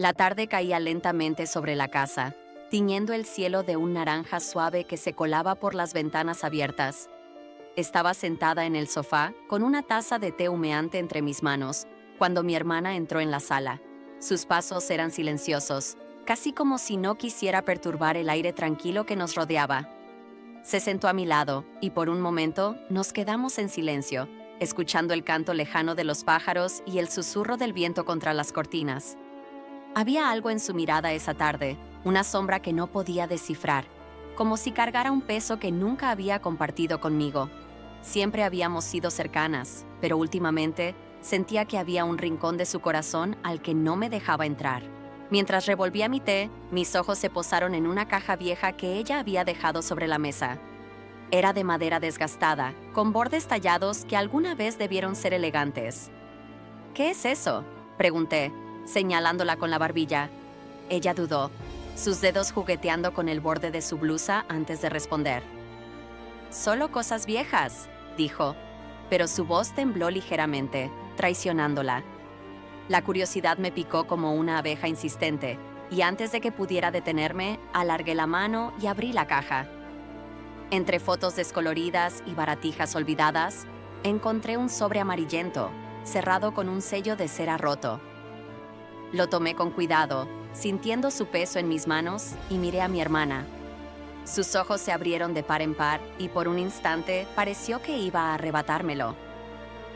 La tarde caía lentamente sobre la casa, tiñendo el cielo de un naranja suave que se colaba por las ventanas abiertas. Estaba sentada en el sofá, con una taza de té humeante entre mis manos, cuando mi hermana entró en la sala. Sus pasos eran silenciosos, casi como si no quisiera perturbar el aire tranquilo que nos rodeaba. Se sentó a mi lado, y por un momento nos quedamos en silencio, escuchando el canto lejano de los pájaros y el susurro del viento contra las cortinas. Había algo en su mirada esa tarde, una sombra que no podía descifrar, como si cargara un peso que nunca había compartido conmigo. Siempre habíamos sido cercanas, pero últimamente sentía que había un rincón de su corazón al que no me dejaba entrar. Mientras revolvía mi té, mis ojos se posaron en una caja vieja que ella había dejado sobre la mesa. Era de madera desgastada, con bordes tallados que alguna vez debieron ser elegantes. ¿Qué es eso?, pregunté, señalándola con la barbilla. Ella dudó, sus dedos jugueteando con el borde de su blusa antes de responder. «Solo cosas viejas», dijo, pero su voz tembló ligeramente, traicionándola. La curiosidad me picó como una abeja insistente, y antes de que pudiera detenerme, alargué la mano y abrí la caja. Entre fotos descoloridas y baratijas olvidadas, encontré un sobre amarillento, cerrado con un sello de cera roto. Lo tomé con cuidado, sintiendo su peso en mis manos, y miré a mi hermana. Sus ojos se abrieron de par en par y por un instante pareció que iba a arrebatármelo.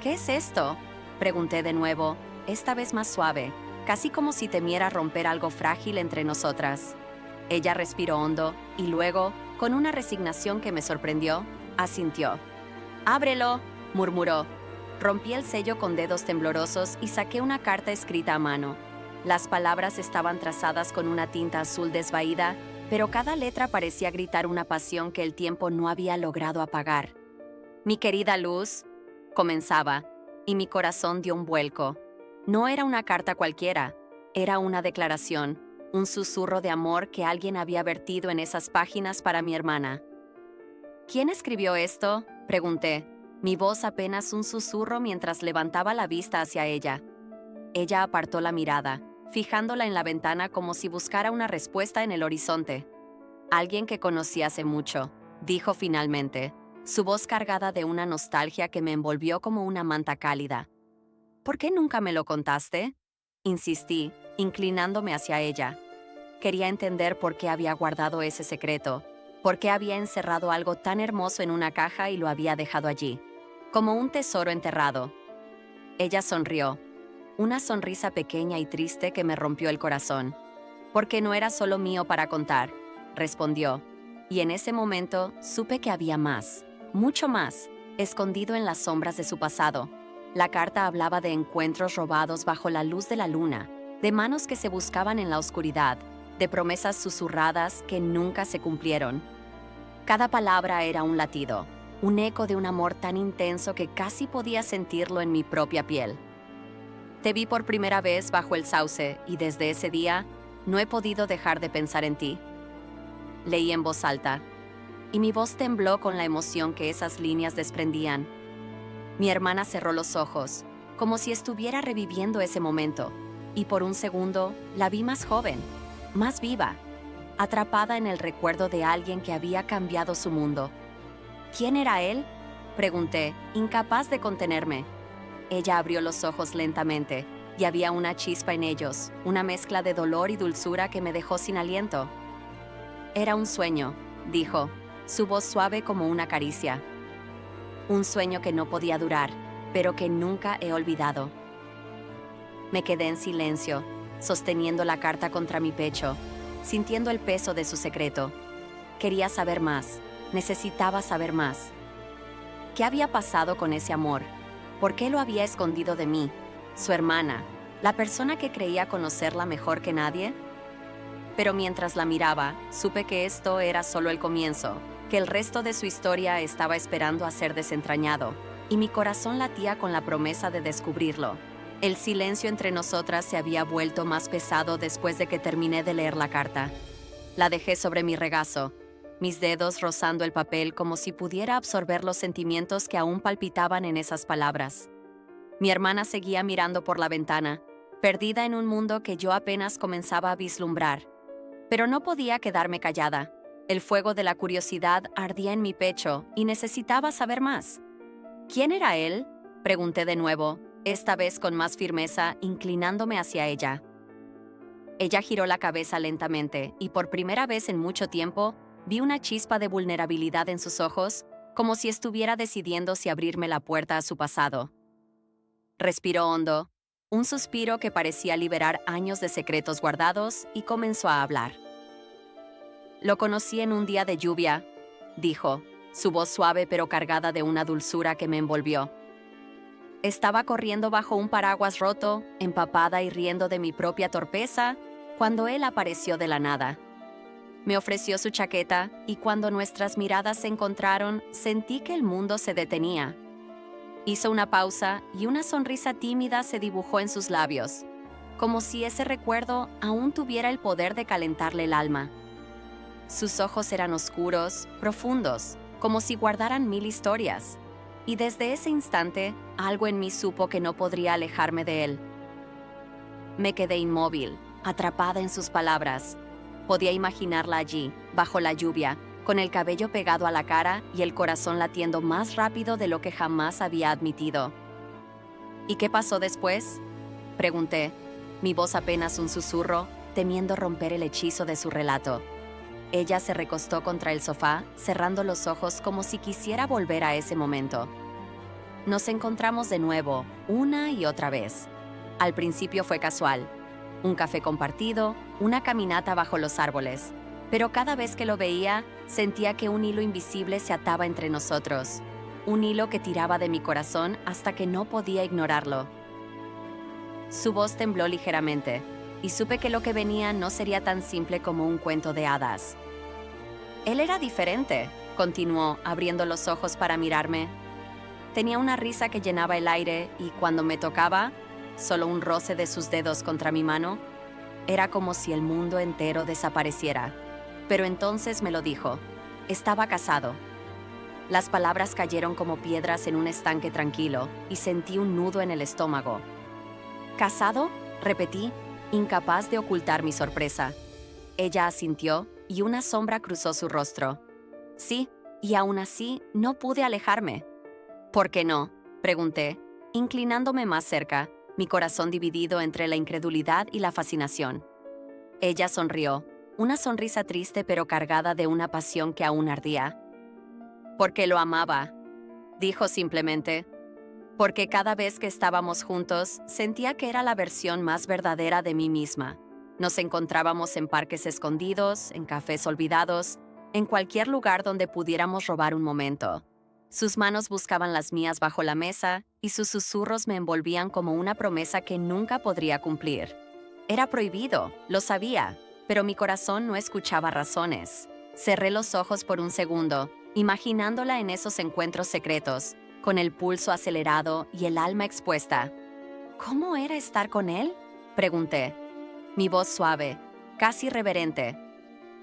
«¿Qué es esto?», pregunté de nuevo, esta vez más suave, casi como si temiera romper algo frágil entre nosotras. Ella respiró hondo y luego, con una resignación que me sorprendió, asintió. «Ábrelo», murmuró. Rompí el sello con dedos temblorosos y saqué una carta escrita a mano. Las palabras estaban trazadas con una tinta azul desvaída, pero cada letra parecía gritar una pasión que el tiempo no había logrado apagar. «Mi querida Luz», comenzaba, y mi corazón dio un vuelco. No era una carta cualquiera, era una declaración, un susurro de amor que alguien había vertido en esas páginas para mi hermana. «¿Quién escribió esto?», pregunté, mi voz apenas un susurro mientras levantaba la vista hacia ella. Ella apartó la mirada, fijándola en la ventana como si buscara una respuesta en el horizonte. «Alguien que conocí hace mucho», dijo finalmente, su voz cargada de una nostalgia que me envolvió como una manta cálida. «¿Por qué nunca me lo contaste?», insistí, inclinándome hacia ella. Quería entender por qué había guardado ese secreto, por qué había encerrado algo tan hermoso en una caja y lo había dejado allí, como un tesoro enterrado. Ella sonrió, una sonrisa pequeña y triste que me rompió el corazón. «Porque no era solo mío para contar», respondió, y en ese momento supe que había más, mucho más, escondido en las sombras de su pasado. La carta hablaba de encuentros robados bajo la luz de la luna, de manos que se buscaban en la oscuridad, de promesas susurradas que nunca se cumplieron. Cada palabra era un latido, un eco de un amor tan intenso que casi podía sentirlo en mi propia piel. «Te vi por primera vez bajo el sauce y desde ese día no he podido dejar de pensar en ti», leí en voz alta, y mi voz tembló con la emoción que esas líneas desprendían. Mi hermana cerró los ojos, como si estuviera reviviendo ese momento, y por un segundo la vi más joven, más viva, atrapada en el recuerdo de alguien que había cambiado su mundo. «¿Quién era él?», pregunté, incapaz de contenerme. Ella abrió los ojos lentamente, y había una chispa en ellos, una mezcla de dolor y dulzura que me dejó sin aliento. «Era un sueño», dijo, su voz suave como una caricia. «Un sueño que no podía durar, pero que nunca he olvidado». Me quedé en silencio, sosteniendo la carta contra mi pecho, sintiendo el peso de su secreto. Quería saber más, necesitaba saber más. ¿Qué había pasado con ese amor? ¿Por qué lo había escondido de mí, su hermana, la persona que creía conocerla mejor que nadie? Pero mientras la miraba, supe que esto era solo el comienzo, que el resto de su historia estaba esperando a ser desentrañado, y mi corazón latía con la promesa de descubrirlo. El silencio entre nosotras se había vuelto más pesado después de que terminé de leer la carta. La dejé sobre mi regazo, mis dedos rozando el papel como si pudiera absorber los sentimientos que aún palpitaban en esas palabras. Mi hermana seguía mirando por la ventana, perdida en un mundo que yo apenas comenzaba a vislumbrar. Pero no podía quedarme callada. El fuego de la curiosidad ardía en mi pecho y necesitaba saber más. ¿Quién era él?, pregunté de nuevo, esta vez con más firmeza, inclinándome hacia ella. Ella giró la cabeza lentamente y por primera vez en mucho tiempo vi una chispa de vulnerabilidad en sus ojos, como si estuviera decidiendo si abrirme la puerta a su pasado. Respiró hondo, un suspiro que parecía liberar años de secretos guardados, y comenzó a hablar. Lo conocí en un día de lluvia, dijo, su voz suave pero cargada de una dulzura que me envolvió. Estaba corriendo bajo un paraguas roto, empapada y riendo de mi propia torpeza, cuando él apareció de la nada. Me ofreció su chaqueta y cuando nuestras miradas se encontraron, sentí que el mundo se detenía. Hizo una pausa y una sonrisa tímida se dibujó en sus labios, como si ese recuerdo aún tuviera el poder de calentarle el alma. Sus ojos eran oscuros, profundos, como si guardaran 1000 historias. Y desde ese instante, algo en mí supo que no podría alejarme de él. Me quedé inmóvil, atrapada en sus palabras. Podía imaginarla allí, bajo la lluvia, con el cabello pegado a la cara y el corazón latiendo más rápido de lo que jamás había admitido. ¿Y qué pasó después?, pregunté, mi voz apenas un susurro, temiendo romper el hechizo de su relato. Ella se recostó contra el sofá, cerrando los ojos como si quisiera volver a ese momento. Nos encontramos de nuevo, una y otra vez. Al principio fue casual. Un café compartido, una caminata bajo los árboles. Pero cada vez que lo veía, sentía que un hilo invisible se ataba entre nosotros. Un hilo que tiraba de mi corazón hasta que no podía ignorarlo. Su voz tembló ligeramente, y supe que lo que venía no sería tan simple como un cuento de hadas. Él era diferente, continuó, abriendo los ojos para mirarme. Tenía una risa que llenaba el aire y cuando me tocaba, solo un roce de sus dedos contra mi mano, era como si el mundo entero desapareciera. Pero entonces me lo dijo. Estaba casado. Las palabras cayeron como piedras en un estanque tranquilo y sentí un nudo en el estómago. ¿Casado?, repetí, incapaz de ocultar mi sorpresa. Ella asintió y una sombra cruzó su rostro. Sí, y aún así no pude alejarme. ¿Por qué no?, pregunté, inclinándome más cerca, mi corazón dividido entre la incredulidad y la fascinación. Ella sonrió, una sonrisa triste pero cargada de una pasión que aún ardía. Porque lo amaba, dijo simplemente. Porque cada vez que estábamos juntos, sentía que era la versión más verdadera de mí misma. Nos encontrábamos en parques escondidos, en cafés olvidados, en cualquier lugar donde pudiéramos robar un momento. Sus manos buscaban las mías bajo la mesa y sus susurros me envolvían como una promesa que nunca podría cumplir. Era prohibido, lo sabía, pero mi corazón no escuchaba razones. Cerré los ojos por un segundo, imaginándola en esos encuentros secretos, con el pulso acelerado y el alma expuesta. ¿Cómo era estar con él?, pregunté. Mi voz suave, casi reverente.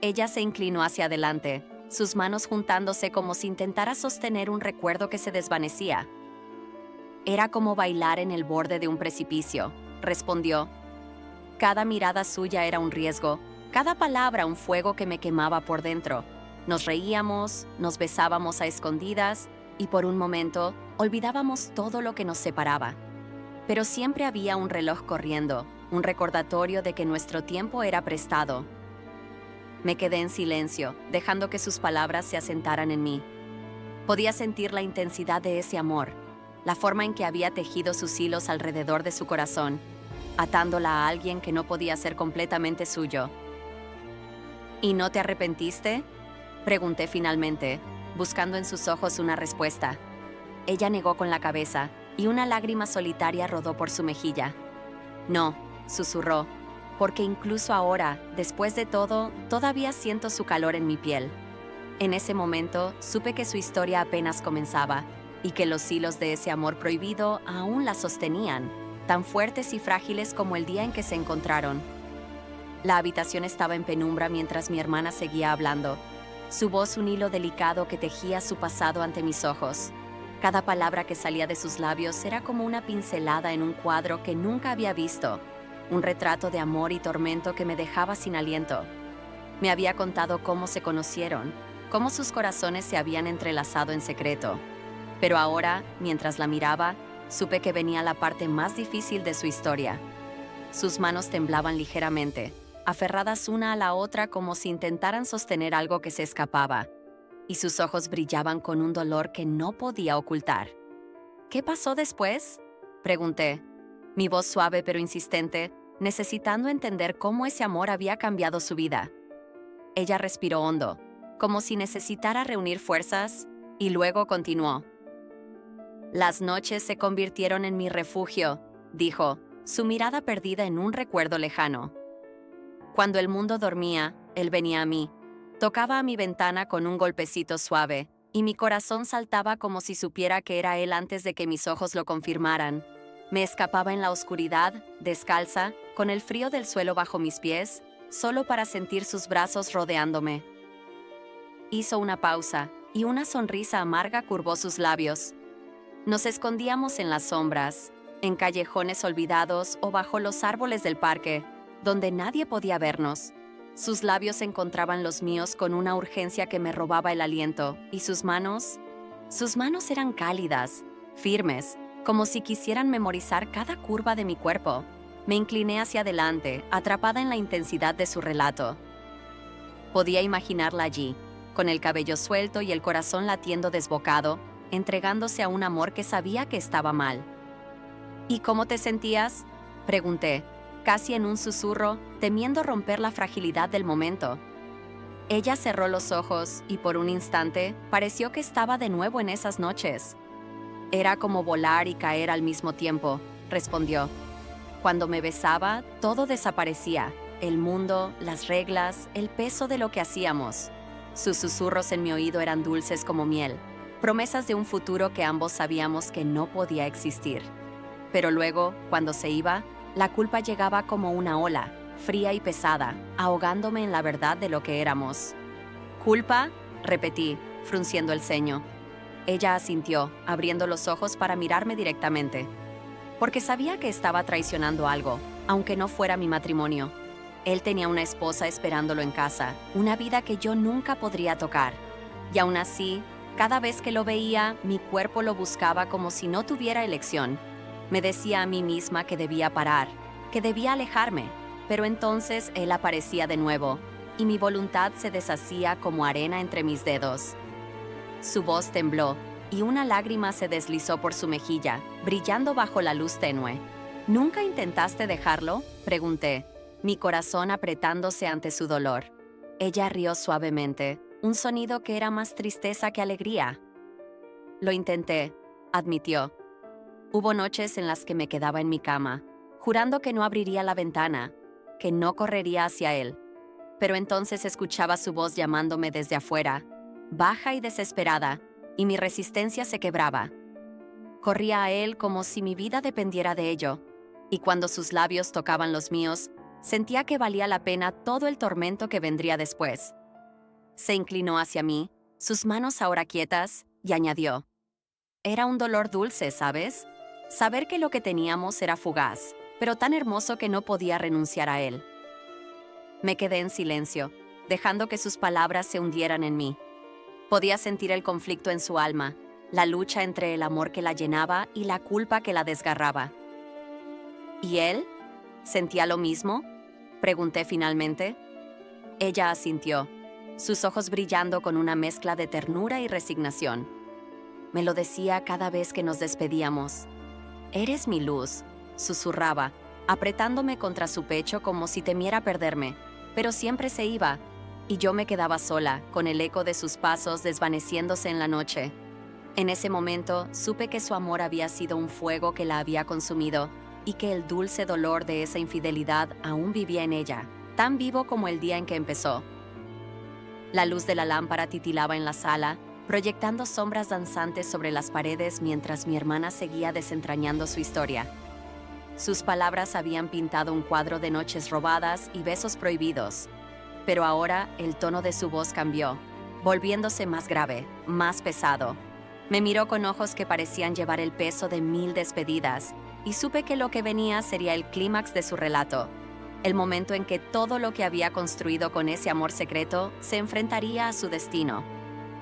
Ella se inclinó hacia adelante, sus manos juntándose como si intentara sostener un recuerdo que se desvanecía. Era como bailar en el borde de un precipicio, respondió. Cada mirada suya era un riesgo, cada palabra un fuego que me quemaba por dentro. Nos reíamos, nos besábamos a escondidas y por un momento olvidábamos todo lo que nos separaba. Pero siempre había un reloj corriendo, un recordatorio de que nuestro tiempo era prestado. Me quedé en silencio, dejando que sus palabras se asentaran en mí. Podía sentir la intensidad de ese amor, la forma en que había tejido sus hilos alrededor de su corazón, atándola a alguien que no podía ser completamente suyo. ¿Y no te arrepentiste?, pregunté finalmente, buscando en sus ojos una respuesta. Ella negó con la cabeza, y una lágrima solitaria rodó por su mejilla. No, susurró, porque incluso ahora, después de todo, todavía siento su calor en mi piel. En ese momento, supe que su historia apenas comenzaba, y que los hilos de ese amor prohibido aún la sostenían, tan fuertes y frágiles como el día en que se encontraron. La habitación estaba en penumbra mientras mi hermana seguía hablando, su voz un hilo delicado que tejía su pasado ante mis ojos. Cada palabra que salía de sus labios era como una pincelada en un cuadro que nunca había visto. un retrato de amor y tormento que me dejaba sin aliento. Me había contado cómo se conocieron, cómo sus corazones se habían entrelazado en secreto. Pero ahora, mientras la miraba, supe que venía la parte más difícil de su historia. Sus manos temblaban ligeramente, aferradas una a la otra como si intentaran sostener algo que se escapaba, y sus ojos brillaban con un dolor que no podía ocultar. ¿Qué pasó después?, pregunté, mi voz suave pero insistente, necesitando entender cómo ese amor había cambiado su vida. Ella respiró hondo, como si necesitara reunir fuerzas, y luego continuó. Las noches se convirtieron en mi refugio, dijo, su mirada perdida en un recuerdo lejano. Cuando el mundo dormía, él venía a mí. Tocaba a mi ventana con un golpecito suave, y mi corazón saltaba como si supiera que era él antes de que mis ojos lo confirmaran. Me escapaba en la oscuridad, descalza, con el frío del suelo bajo mis pies, solo para sentir sus brazos rodeándome. Hizo una pausa, y una sonrisa amarga curvó sus labios. Nos escondíamos en las sombras, en callejones olvidados o bajo los árboles del parque, donde nadie podía vernos. Sus labios encontraban los míos con una urgencia que me robaba el aliento, y sus manos eran cálidas, firmes, como si quisieran memorizar cada curva de mi cuerpo. Me incliné hacia adelante, atrapada en la intensidad de su relato. Podía imaginarla allí, con el cabello suelto y el corazón latiendo desbocado, entregándose a un amor que sabía que estaba mal. ¿Y cómo te sentías?, pregunté, casi en un susurro, temiendo romper la fragilidad del momento. Ella cerró los ojos y por un instante pareció que estaba de nuevo en esas noches. Era como volar y caer al mismo tiempo, respondió. Cuando me besaba, todo desaparecía, el mundo, las reglas, el peso de lo que hacíamos. Sus susurros en mi oído eran dulces como miel, promesas de un futuro que ambos sabíamos que no podía existir. Pero luego, cuando se iba, la culpa llegaba como una ola, fría y pesada, ahogándome en la verdad de lo que éramos. ¿Culpa?, repetí, frunciendo el ceño. Ella asintió, abriendo los ojos para mirarme directamente. Porque sabía que estaba traicionando algo, aunque no fuera mi matrimonio. Él tenía una esposa esperándolo en casa, una vida que yo nunca podría tocar. Y aún así, cada vez que lo veía, mi cuerpo lo buscaba como si no tuviera elección. Me decía a mí misma que debía parar, que debía alejarme, pero entonces él aparecía de nuevo, y mi voluntad se deshacía como arena entre mis dedos. Su voz tembló, y una lágrima se deslizó por su mejilla, brillando bajo la luz tenue. ¿Nunca intentaste dejarlo?, pregunté, mi corazón apretándose ante su dolor. Ella rió suavemente, un sonido que era más tristeza que alegría. Lo intenté, admitió. Hubo noches en las que me quedaba en mi cama, jurando que no abriría la ventana, que no correría hacia él. Pero entonces escuchaba su voz llamándome desde afuera, baja y desesperada, y mi resistencia se quebraba. Corría a él como si mi vida dependiera de ello, y cuando sus labios tocaban los míos, sentía que valía la pena todo el tormento que vendría después. Se inclinó hacia mí, sus manos ahora quietas, y añadió, era un dolor dulce, ¿sabes? Saber que lo que teníamos era fugaz, pero tan hermoso que no podía renunciar a él. Me quedé en silencio, dejando que sus palabras se hundieran en mí. Podía sentir el conflicto en su alma, la lucha entre el amor que la llenaba y la culpa que la desgarraba. ¿Y él? ¿Sentía lo mismo?, pregunté finalmente. Ella asintió, sus ojos brillando con una mezcla de ternura y resignación. Me lo decía cada vez que nos despedíamos. «Eres mi luz», susurraba, apretándome contra su pecho como si temiera perderme, pero siempre se iba, y yo me quedaba sola, con el eco de sus pasos desvaneciéndose en la noche. En ese momento supe que su amor había sido un fuego que la había consumido, y que el dulce dolor de esa infidelidad aún vivía en ella, tan vivo como el día en que empezó. La luz de la lámpara titilaba en la sala, proyectando sombras danzantes sobre las paredes mientras mi hermana seguía desentrañando su historia. Sus palabras habían pintado un cuadro de noches robadas y besos prohibidos, pero ahora el tono de su voz cambió, volviéndose más grave, más pesado. Me miró con ojos que parecían llevar el peso de 1000 despedidas, y supe que lo que venía sería el clímax de su relato, el momento en que todo lo que había construido con ese amor secreto se enfrentaría a su destino.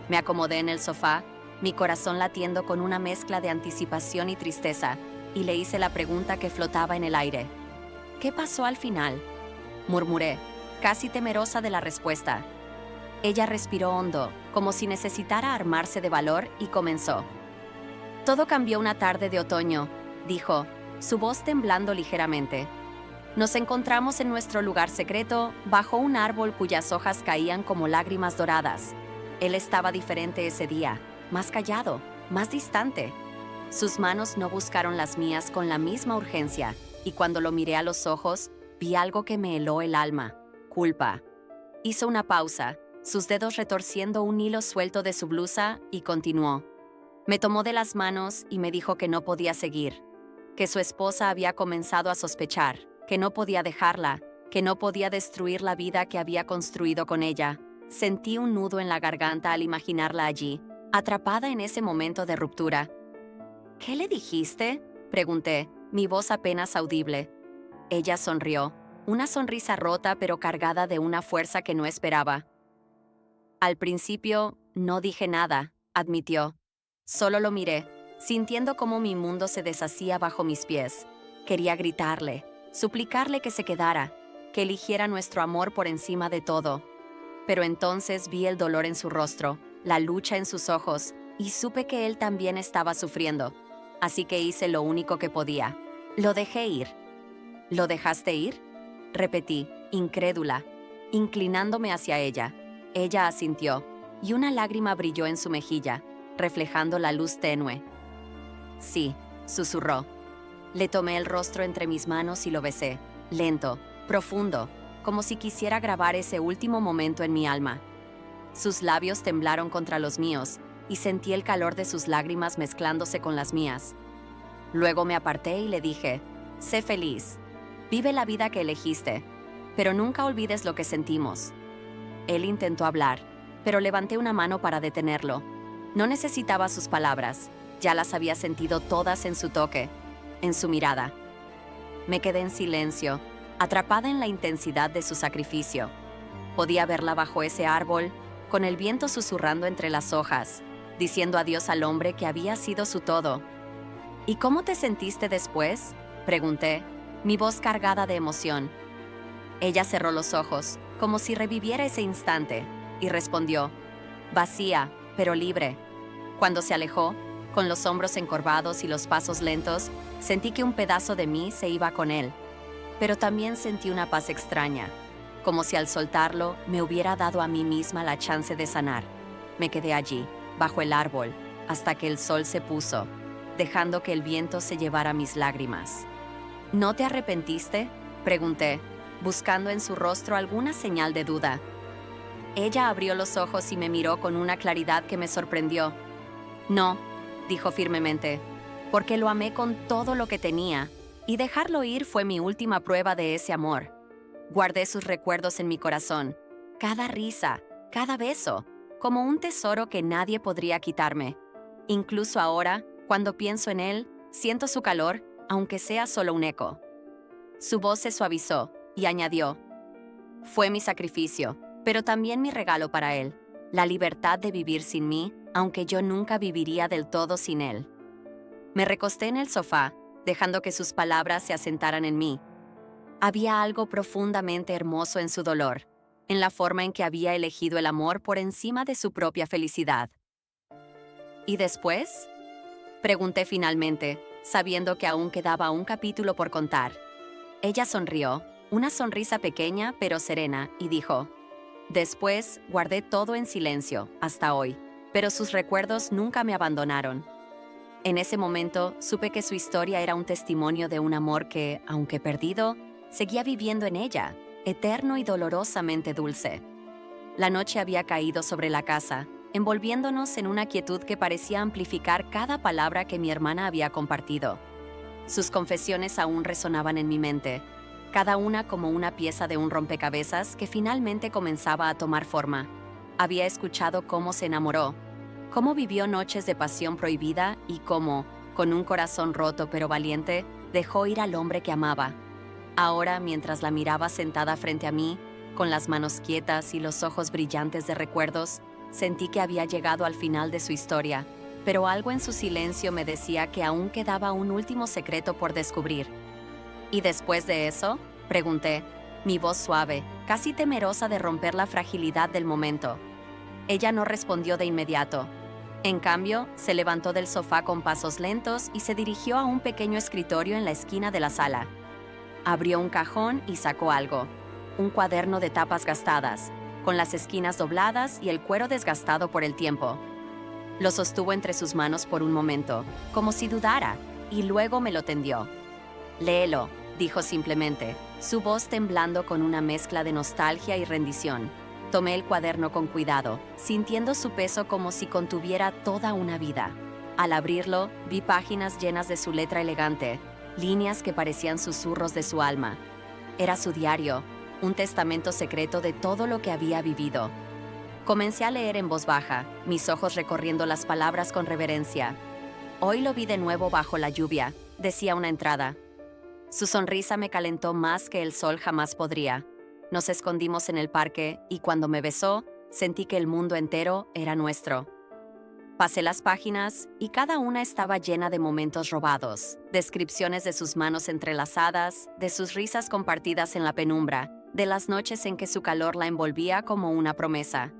Me acomodé en el sofá, mi corazón latiendo con una mezcla de anticipación y tristeza, y le hice la pregunta que flotaba en el aire. ¿Qué pasó al final?, murmuré, casi temerosa de la respuesta. Ella respiró hondo, como si necesitara armarse de valor, y comenzó. Todo cambió una tarde de otoño, dijo, su voz temblando ligeramente. Nos encontramos en nuestro lugar secreto, bajo un árbol cuyas hojas caían como lágrimas doradas. Él estaba diferente ese día, más callado, más distante. Sus manos no buscaron las mías con la misma urgencia, y cuando lo miré a los ojos, vi algo que me heló el alma: culpa. Hizo una pausa, sus dedos retorciendo un hilo suelto de su blusa, y continuó. Me tomó de las manos y me dijo que no podía seguir, que su esposa había comenzado a sospechar, que no podía dejarla, que no podía destruir la vida que había construido con ella. Sentí un nudo en la garganta al imaginarla allí, atrapada en ese momento de ruptura. ¿Qué le dijiste?, pregunté, mi voz apenas audible. Ella sonrió, una sonrisa rota pero cargada de una fuerza que no esperaba. Al principio, no dije nada, admitió. Solo lo miré, sintiendo cómo mi mundo se deshacía bajo mis pies. Quería gritarle, suplicarle que se quedara, que eligiera nuestro amor por encima de todo. Pero entonces vi el dolor en su rostro, la lucha en sus ojos, y supe que él también estaba sufriendo. Así que hice lo único que podía. Lo dejé ir. ¿Lo dejaste ir?, repetí, incrédula, inclinándome hacia ella. Ella asintió, y una lágrima brilló en su mejilla, reflejando la luz tenue. Sí, susurró. Le tomé el rostro entre mis manos y lo besé, lento, profundo, como si quisiera grabar ese último momento en mi alma. Sus labios temblaron contra los míos, y sentí el calor de sus lágrimas mezclándose con las mías. Luego me aparté y le dije, sé feliz, vive la vida que elegiste, pero nunca olvides lo que sentimos. Él intentó hablar, pero levanté una mano para detenerlo. No necesitaba sus palabras, ya las había sentido todas en su toque, en su mirada. Me quedé en silencio, atrapada en la intensidad de su sacrificio. Podía verla bajo ese árbol, con el viento susurrando entre las hojas, diciendo adiós al hombre que había sido su todo. ¿Y cómo te sentiste después?, pregunté, mi voz cargada de emoción. Ella cerró los ojos, como si reviviera ese instante, y respondió, vacía, pero libre. Cuando se alejó, con los hombros encorvados y los pasos lentos, sentí que un pedazo de mí se iba con él. Pero también sentí una paz extraña, como si al soltarlo me hubiera dado a mí misma la chance de sanar. Me quedé allí, bajo el árbol, hasta que el sol se puso, dejando que el viento se llevara mis lágrimas. ¿No te arrepentiste?, pregunté, buscando en su rostro alguna señal de duda. Ella abrió los ojos y me miró con una claridad que me sorprendió. No, dijo firmemente, porque lo amé con todo lo que tenía, y dejarlo ir fue mi última prueba de ese amor. Guardé sus recuerdos en mi corazón, cada risa, cada beso, como un tesoro que nadie podría quitarme. Incluso ahora, cuando pienso en él, siento su calor, aunque sea solo un eco. Su voz se suavizó y añadió, fue mi sacrificio, pero también mi regalo para él, la libertad de vivir sin mí, aunque yo nunca viviría del todo sin él. Me recosté en el sofá, dejando que sus palabras se asentaran en mí. Había algo profundamente hermoso en su dolor, en la forma en que había elegido el amor por encima de su propia felicidad. ¿Y después?, pregunté finalmente, sabiendo que aún quedaba un capítulo por contar. Ella sonrió, una sonrisa pequeña pero serena, y dijo, después guardé todo en silencio, hasta hoy, pero sus recuerdos nunca me abandonaron. En ese momento supe que su historia era un testimonio de un amor que, aunque perdido, seguía viviendo en ella, eterno y dolorosamente dulce. La noche había caído sobre la casa, envolviéndonos en una quietud que parecía amplificar cada palabra que mi hermana había compartido. Sus confesiones aún resonaban en mi mente, cada una como una pieza de un rompecabezas que finalmente comenzaba a tomar forma. Había escuchado cómo se enamoró, cómo vivió noches de pasión prohibida y cómo, con un corazón roto pero valiente, Dejó ir al hombre que amaba. Ahora, mientras la miraba sentada frente a mí, con las manos quietas y los ojos brillantes de recuerdos, sentí que había llegado al final de su historia, pero algo en su silencio me decía que aún quedaba un último secreto por descubrir. ¿Y después de eso?, pregunté, mi voz suave, casi temerosa de romper la fragilidad del momento. Ella no respondió de inmediato. En cambio, se levantó del sofá con pasos lentos y se dirigió a un pequeño escritorio en la esquina de la sala. Abrió un cajón y sacó algo. Un cuaderno de tapas gastadas, con las esquinas dobladas y el cuero desgastado por el tiempo. Lo sostuvo entre sus manos por un momento, como si dudara, y luego me lo tendió. «Léelo», dijo simplemente, su voz temblando con una mezcla de nostalgia y rendición. Tomé el cuaderno con cuidado, sintiendo su peso como si contuviera toda una vida. Al abrirlo, vi páginas llenas de su letra elegante, líneas que parecían susurros de su alma. Era su diario, un testamento secreto de todo lo que había vivido. Comencé a leer en voz baja, mis ojos recorriendo las palabras con reverencia. «Hoy lo vi de nuevo bajo la lluvia», decía una entrada. Su sonrisa me calentó más que el sol jamás podría. Nos escondimos en el parque y cuando me besó, sentí que el mundo entero era nuestro. Pasé las páginas y cada una estaba llena de momentos robados, descripciones de sus manos entrelazadas, de sus risas compartidas en la penumbra, de las noches en que su calor la envolvía como una promesa.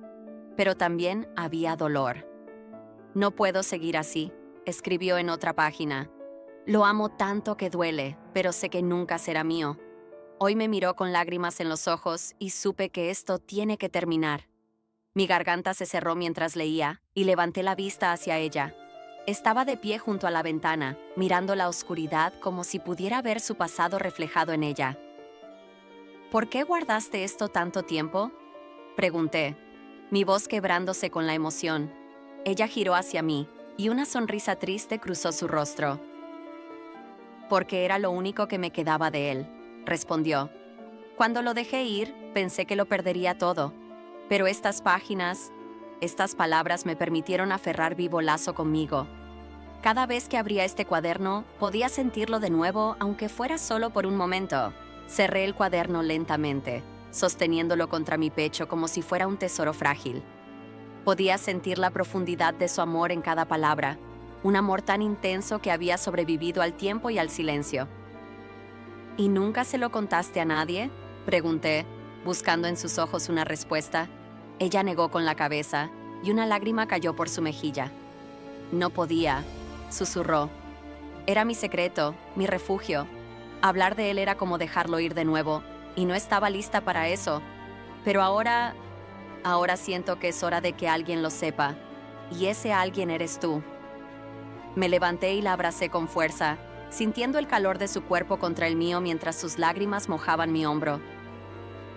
Pero también había dolor. «No puedo seguir así», escribió en otra página. «Lo amo tanto que duele, pero sé que nunca será mío». Hoy me miró con lágrimas en los ojos y supe que esto tiene que terminar. Mi garganta se cerró mientras leía y levanté la vista hacia ella. Estaba de pie junto a la ventana, mirando la oscuridad como si pudiera ver su pasado reflejado en ella. «¿Por qué guardaste esto tanto tiempo?», pregunté, mi voz quebrándose con la emoción. Ella giró hacia mí y una sonrisa triste cruzó su rostro. «Porque era lo único que me quedaba de él», respondió. «Cuando lo dejé ir, pensé que lo perdería todo. Pero estas páginas, estas palabras me permitieron aferrar vivo lazo conmigo. Cada vez que abría este cuaderno, podía sentirlo de nuevo, aunque fuera solo por un momento». Cerré el cuaderno lentamente, sosteniéndolo contra mi pecho como si fuera un tesoro frágil. Podía sentir la profundidad de su amor en cada palabra, un amor tan intenso que había sobrevivido al tiempo y al silencio. «¿Y nunca se lo contaste a nadie?», pregunté, buscando en sus ojos una respuesta. Ella negó con la cabeza y una lágrima cayó por su mejilla. «No podía», susurró. «Era mi secreto, mi refugio. Hablar de él era como dejarlo ir de nuevo, y no estaba lista para eso. Pero ahora siento que es hora de que alguien lo sepa, y ese alguien eres tú». Me levanté y la abracé con fuerza, sintiendo el calor de su cuerpo contra el mío mientras sus lágrimas mojaban mi hombro.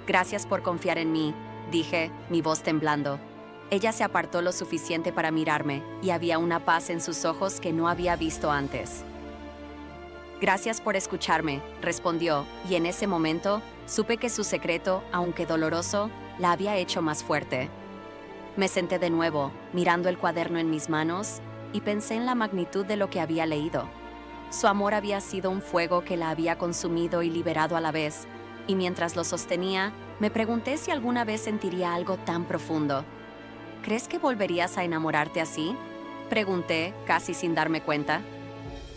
«Gracias por confiar en mí», dije, mi voz temblando. Ella se apartó lo suficiente para mirarme, y había una paz en sus ojos que no había visto antes. «Gracias por escucharme», respondió, y en ese momento supe que su secreto, aunque doloroso, la había hecho más fuerte. Me senté de nuevo, mirando el cuaderno en mis manos, y pensé en la magnitud de lo que había leído. Su amor había sido un fuego que la había consumido y liberado a la vez, y mientras lo sostenía, me pregunté si alguna vez sentiría algo tan profundo. «¿Crees que volverías a enamorarte así?», pregunté, casi sin darme cuenta.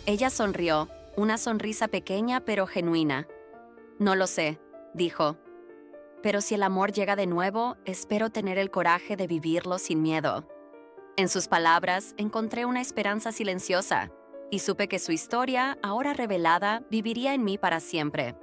Ella sonrió, una sonrisa pequeña pero genuina. «No lo sé», dijo. «Pero si el amor llega de nuevo, espero tener el coraje de vivirlo sin miedo». En sus palabras encontré una esperanza silenciosa, y supe que su historia, ahora revelada, viviría en mí para siempre.